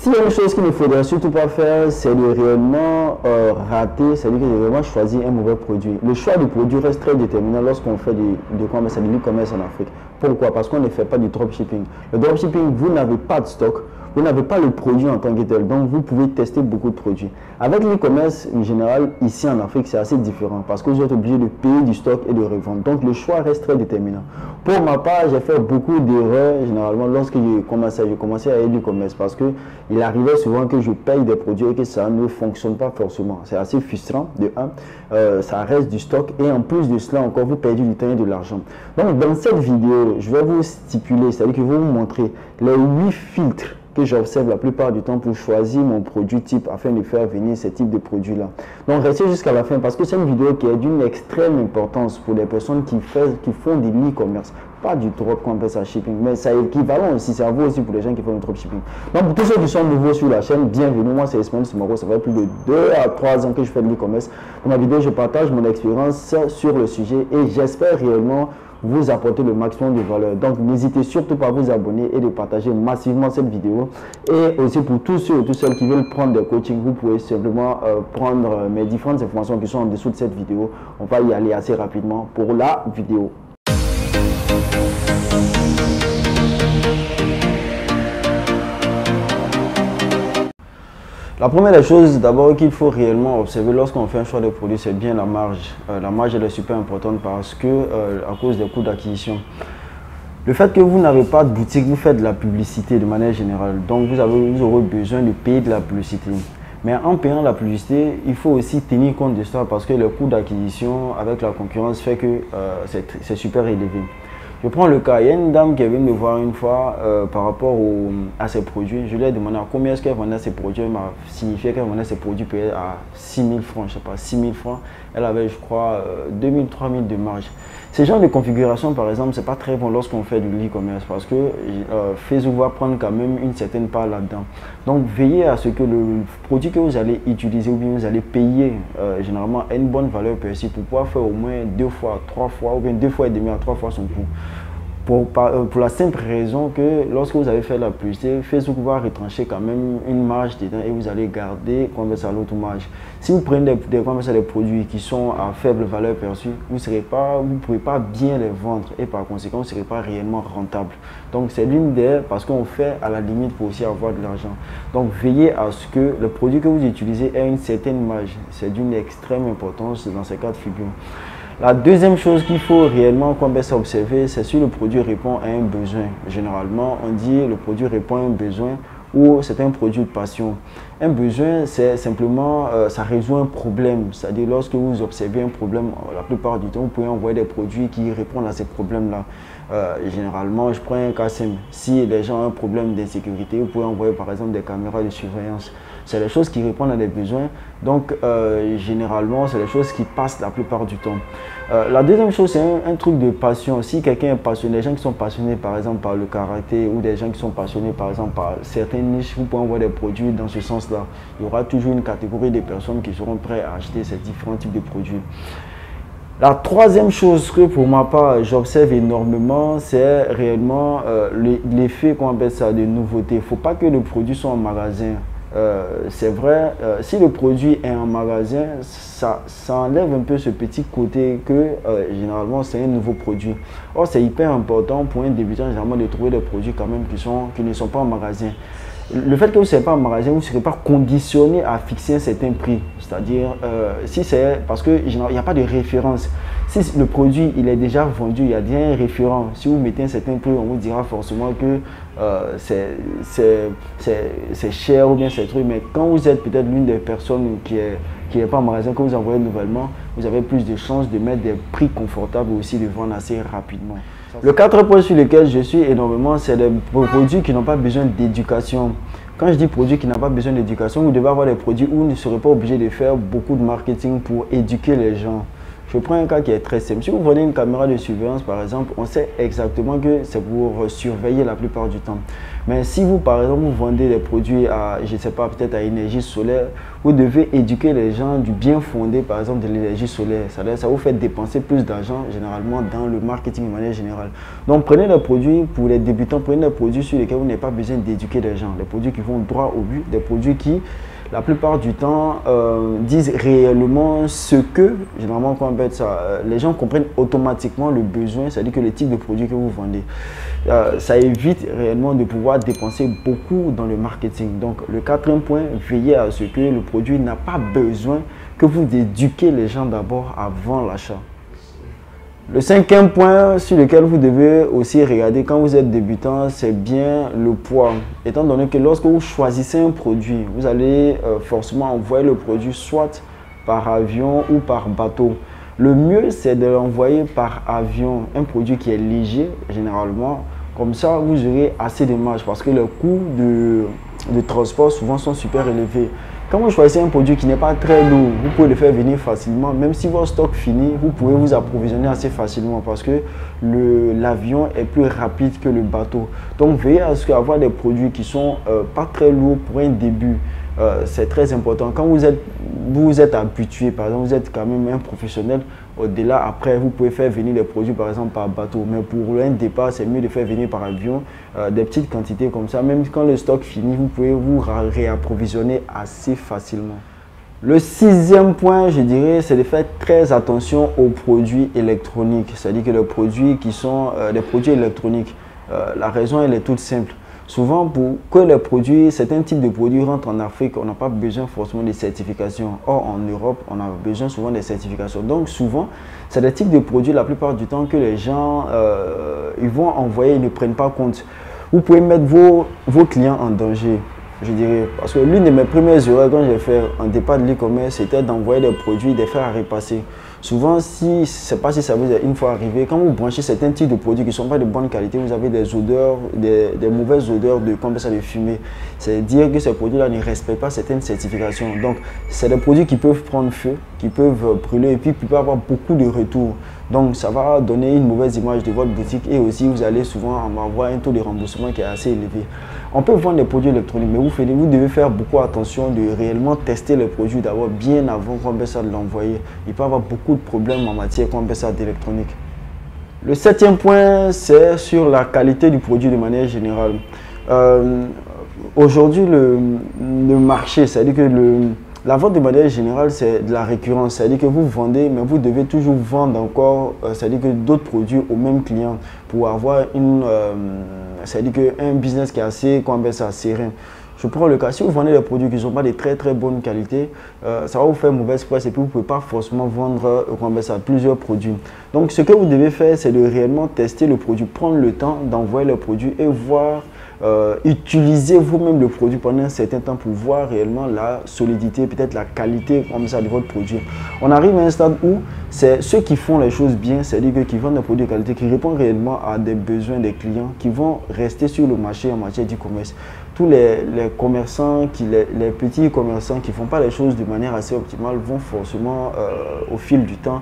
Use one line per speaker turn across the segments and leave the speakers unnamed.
S'il y a une chose qu'il ne faudrait surtout pas faire, c'est de réellement rater, c'est-à-dire de réellement choisir un mauvais produit. Le choix du produit reste très déterminant lorsqu'on fait de l'e-commerce en Afrique. Pourquoi? Parce qu'on ne fait pas du dropshipping. Le dropshipping, vous n'avez pas de stock, vous n'avez pas le produit en tant que tel, donc vous pouvez tester beaucoup de produits. Avec l'e-commerce, en général, ici en Afrique, c'est assez différent parce que vous êtes obligé de payer du stock et de revendre. Donc le choix reste très déterminant. Pour ma part, j'ai fait beaucoup d'erreurs généralement lorsque j'ai commencé à aller l'e-commerce parce que il arrivait souvent que je paye des produits et que ça ne fonctionne pas forcément. C'est assez frustrant, de un, ça reste du stock et en plus de cela encore, vous perdez du temps et de l'argent. Donc dans cette vidéo, je vais vous stipuler, c'est-à-dire que je vais vous montrer les 8 filtres que j'observe la plupart du temps pour choisir mon produit type afin de faire venir ce type de produit là. Donc restez jusqu'à la fin parce que c'est une vidéo qui est d'une extrême importance pour les personnes qui font de l'e-commerce. Pas du drop qu'on appelle ça shipping, mais c'est équivalent aussi, ça vaut aussi pour les gens qui font du dropshipping. Donc pour tous ceux qui sont nouveaux sur la chaîne, bienvenue, moi c'est Ismaël Soumaro, ça fait plus de 2 à 3 ans que je fais de l'e-commerce. Dans ma vidéo, je partage mon expérience sur le sujet et j'espère réellement vous apporter le maximum de valeur. Donc n'hésitez surtout pas à vous abonner et de partager massivement cette vidéo. Et aussi pour tous ceux et toutes celles qui veulent prendre des coachings, vous pouvez simplement prendre mes différentes informations qui sont en dessous de cette vidéo. On va y aller assez rapidement pour la vidéo. La première des choses d'abord qu'il faut réellement observer lorsqu'on fait un choix de produit, c'est bien la marge. La marge elle est super importante parce que à cause des coûts d'acquisition. Le fait que vous n'avez pas de boutique, vous faites de la publicité de manière générale. Donc vous aurez besoin de payer de la publicité. Mais en payant la publicité, il faut aussi tenir compte de ça parce que le coût d'acquisition avec la concurrence fait que c'est super élevé. Je prends le cas, il y a une dame qui est venue me voir une fois par rapport à ses produits. Je lui ai demandé à combien est-ce qu'elle vendait ses produits. Elle m'a signifié qu'elle vendait ses produits payés à 6 000 francs, je ne sais pas, 6 000 francs. Elle avait, je crois, 2 000, 3 000 de marge. Ces genres de configuration, par exemple, ce n'est pas très bon lorsqu'on fait de l'e-commerce parce que Facebook va prendre quand même une certaine part là-dedans. Donc, veillez à ce que le produit que vous allez utiliser ou bien vous allez payer généralement a une bonne valeur perçue pour pouvoir faire au moins 2 fois, 3 fois ou bien 2 fois et demi à 3 fois son coût. Pour la simple raison que lorsque vous avez fait la publicité, Facebook va retrancher quand même une marge dedans et vous allez garder à l'autre marge. Si vous prenez des produits qui sont à faible valeur perçue, vous ne pouvez pas bien les vendre et par conséquent, vous ne serez pas réellement rentable. Donc c'est l'une des, parce qu'on fait à la limite pour aussi avoir de l'argent. Donc veillez à ce que le produit que vous utilisez ait une certaine marge. C'est d'une extrême importance dans ces cas de figure. La deuxième chose qu'il faut réellement observer, c'est si le produit répond à un besoin. Généralement, on dit le produit répond à un besoin ou c'est un produit de passion. Un besoin, c'est simplement, ça résout un problème. C'est-à-dire, lorsque vous observez un problème, la plupart du temps, vous pouvez envoyer des produits qui répondent à ces problèmes-là. Généralement, je prends un cas simple. Si les gens ont un problème d'insécurité, vous pouvez envoyer par exemple des caméras de surveillance. C'est les choses qui répondent à des besoins. Donc, généralement, c'est les choses qui passent la plupart du temps. La deuxième chose, c'est un truc de passion. Si quelqu'un est passionné, des gens qui sont passionnés par exemple par le karaté ou des gens qui sont passionnés par exemple par certaines niches, vous pouvez envoyer des produits dans ce sens-là. Il y aura toujours une catégorie de personnes qui seront prêtes à acheter ces différents types de produits. La troisième chose que pour ma part j'observe énormément, c'est réellement l'effet qu'on appelle ça de nouveauté. Il ne faut pas que le produit soit en magasin. C'est vrai, si le produit est en magasin, ça enlève un peu ce petit côté que généralement c'est un nouveau produit. Or c'est hyper important pour un débutant généralement de trouver des produits quand même qui ne sont pas en magasin. Le fait que vous ne soyez pas en magasin, vous ne serez pas conditionné à fixer un certain prix. C'est-à-dire, si c'est parce qu'il n'y a pas de référence. Si le produit il est déjà vendu, il y a déjà un référent. Si vous mettez un certain prix, on vous dira forcément que c'est cher ou bien c'est truc. Mais quand vous êtes peut-être l'une des personnes qui n'est pas en magasin, que vous envoyez nouvellement, vous avez plus de chances de mettre des prix confortables et aussi de vendre assez rapidement. Le quatrième point sur lequel je suis énormément, c'est les produits qui n'ont pas besoin d'éducation. Quand je dis produits qui n'ont pas besoin d'éducation, vous devez avoir des produits où vous ne serez pas obligé de faire beaucoup de marketing pour éduquer les gens. Je prends un cas qui est très simple. Si vous vendez une caméra de surveillance, par exemple, on sait exactement que c'est pour surveiller la plupart du temps. Mais si vous, par exemple, vous vendez des produits à, je ne sais pas, peut-être à énergie solaire, vous devez éduquer les gens du bien fondé, par exemple, de l'énergie solaire. Ça vous fait dépenser plus d'argent, généralement, dans le marketing de manière générale. Donc, prenez des produits, pour les débutants, prenez des produits sur lesquels vous n'avez pas besoin d'éduquer les gens. Des produits qui vont droit au but, des produits qui, la plupart du temps, disent réellement ce que, généralement, quand on appelle ça, les gens comprennent automatiquement le besoin, c'est-à-dire que le type de produit que vous vendez. Ça évite réellement de pouvoir dépenser beaucoup dans le marketing. Donc, le quatrième point, veillez à ce que le produit n'a pas besoin que vous éduquez les gens d'abord avant l'achat. Le cinquième point sur lequel vous devez aussi regarder quand vous êtes débutant, c'est bien le poids. Étant donné que lorsque vous choisissez un produit, vous allez forcément envoyer le produit soit par avion ou par bateau. Le mieux, c'est de l'envoyer par avion, un produit qui est léger généralement. Comme ça, vous aurez assez de marge parce que les coûts de transport souvent sont super élevés. Quand vous choisissez un produit qui n'est pas très lourd, vous pouvez le faire venir facilement. Même si votre stock finit, vous pouvez vous approvisionner assez facilement parce que l'avion est plus rapide que le bateau. Donc, veillez à ce qu'avoir des produits qui sont pas très lourds pour un début. C'est très important. Quand vous êtes habitué, par exemple, vous êtes quand même un professionnel, au-delà, après, vous pouvez faire venir les produits, par exemple, par bateau. Mais pour un départ, c'est mieux de faire venir par avion des petites quantités comme ça. Même quand le stock finit, vous pouvez vous réapprovisionner assez facilement. Le sixième point, je dirais, c'est de faire très attention aux produits électroniques. C'est-à-dire que les produits qui sont des produits électroniques, la raison, elle est toute simple. Souvent, pour que les produits, certains types de produits rentrent en Afrique, on n'a pas besoin forcément de certification. Or, en Europe, on a besoin souvent des certifications. Donc, souvent, c'est des types de produits, la plupart du temps, que les gens ils vont envoyer, ils ne prennent pas compte. Vous pouvez mettre vos clients en danger, je dirais. Parce que l'une de mes premières erreurs quand j'ai fait un départ de l'e-commerce, c'était d'envoyer des produits, des faire à repasser. Souvent, si, je ne sais pas si ça vous est une fois arrivé, quand vous branchez certains types de produits qui ne sont pas de bonne qualité, vous avez des odeurs, des mauvaises odeurs de fumée. C'est dire que ces produits-là ne respectent pas certaines certifications. Donc, c'est des produits qui peuvent prendre feu, qui peuvent brûler et puis qui peuvent avoir beaucoup de retours. Donc, ça va donner une mauvaise image de votre boutique et aussi, vous allez souvent avoir un taux de remboursement qui est assez élevé. On peut vendre des produits électroniques, mais vous devez faire beaucoup attention de réellement tester les produits d'abord bien avant qu'on puisse l'envoyer. Il peut y avoir beaucoup de problèmes en matière qu'on puisse d'électronique. Le septième point, c'est sur la qualité du produit de manière générale. Aujourd'hui, le marché, c'est-à-dire que la vente de manière générale, c'est de la récurrence. C'est-à-dire que vous vendez, mais vous devez toujours vendre encore, c'est-à-dire que d'autres produits aux mêmes clients pour avoir c'est-à-dire un business qui est assez, serein. Je prends le cas, si vous vendez des produits qui ne sont pas de très très bonne qualité, ça va vous faire mauvaise presse et puis vous ne pouvez pas forcément vendre plusieurs produits. Donc ce que vous devez faire, c'est de réellement tester le produit, prendre le temps d'envoyer le produit et voir, utiliser vous-même le produit pendant un certain temps pour voir réellement la solidité, peut-être la qualité de votre produit. On arrive à un stade où c'est ceux qui font les choses bien, c'est-à-dire qui vendent des produits de qualité, qui répondent réellement à des besoins des clients, qui vont rester sur le marché en matière d'e-commerce. Tous les commerçants, les petits commerçants qui ne font pas les choses de manière assez optimale vont forcément, au fil du temps,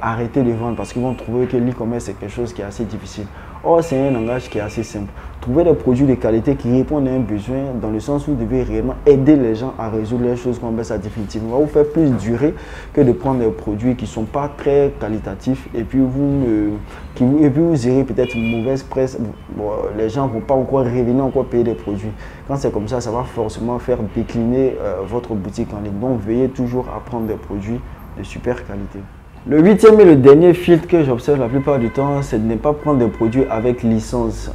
arrêter de vendre parce qu'ils vont trouver que l'e-commerce est quelque chose qui est assez difficile. Or, c'est un langage qui est assez simple. Trouver des produits de qualité qui répondent à un besoin dans le sens où vous devez réellement aider les gens à résoudre les choses qu'on baisse à définitivement. Ça va vous faire plus durer que de prendre des produits qui ne sont pas très qualitatifs et puis vous aurez peut-être une mauvaise presse. Bon, les gens ne vont pas encore revenir, encore payer des produits. Quand c'est comme ça va forcément faire décliner votre boutique en ligne. Donc, veillez toujours à prendre des produits de super qualité. Le huitième et le dernier filtre que j'observe la plupart du temps, c'est de ne pas prendre des produits avec licence.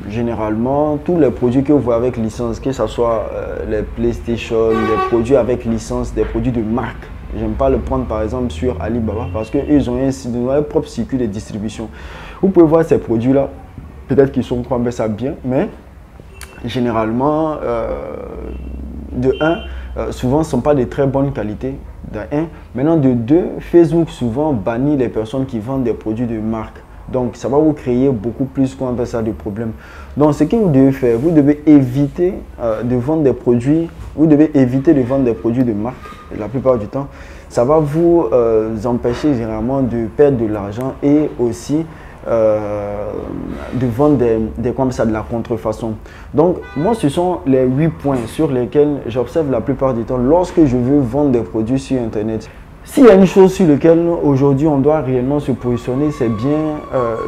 Généralement, tous les produits que vous voyez avec licence, que ce soit les PlayStation, les produits avec licence, des produits de marque. J'aime pas le prendre par exemple sur Alibaba parce qu'ils ont un propre circuit de distribution. Vous pouvez voir ces produits-là, peut-être qu'ils sont bien, mais généralement, souvent, ce ne sont pas de très bonne qualité. Maintenant, de deux, Facebook souvent bannit les personnes qui vendent des produits de marque. Donc, ça va vous créer beaucoup plus de problèmes. Donc, ce que vous devez faire, vous devez éviter de vendre des produits. Vous devez éviter de vendre des produits de marque. la plupart du temps, ça va vous empêcher généralement de perdre de l'argent et aussi de vendre comme ça, de la contrefaçon. Donc, moi, ce sont les 8 points sur lesquels j'observe la plupart du temps lorsque je veux vendre des produits sur Internet. S'il y a une chose sur laquelle aujourd'hui on doit réellement se positionner, c'est bien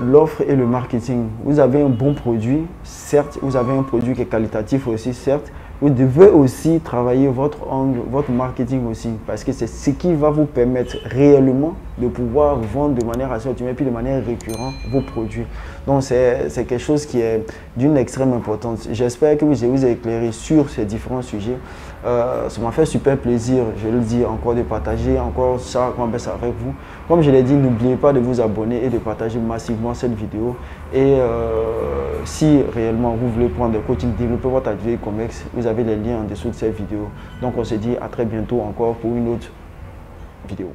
l'offre et le marketing. Vous avez un bon produit, certes, vous avez un produit qui est qualitatif aussi, certes. Vous devez aussi travailler votre angle, votre marketing aussi, parce que c'est ce qui va vous permettre réellement de pouvoir vendre de manière assez optimale et puis de manière récurrente vos produits. Donc c'est quelque chose qui est d'une extrême importance. J'espère que je vous ai éclairé sur ces différents sujets. Ça m'a fait super plaisir, je le dis encore, de partager encore ça avec vous. Comme je l'ai dit, n'oubliez pas de vous abonner et de partager massivement cette vidéo. Et si réellement vous voulez prendre des coachings, développer votre activité e-commerce, vous avez les liens en dessous de cette vidéo. Donc on se dit à très bientôt encore pour une autre vidéo.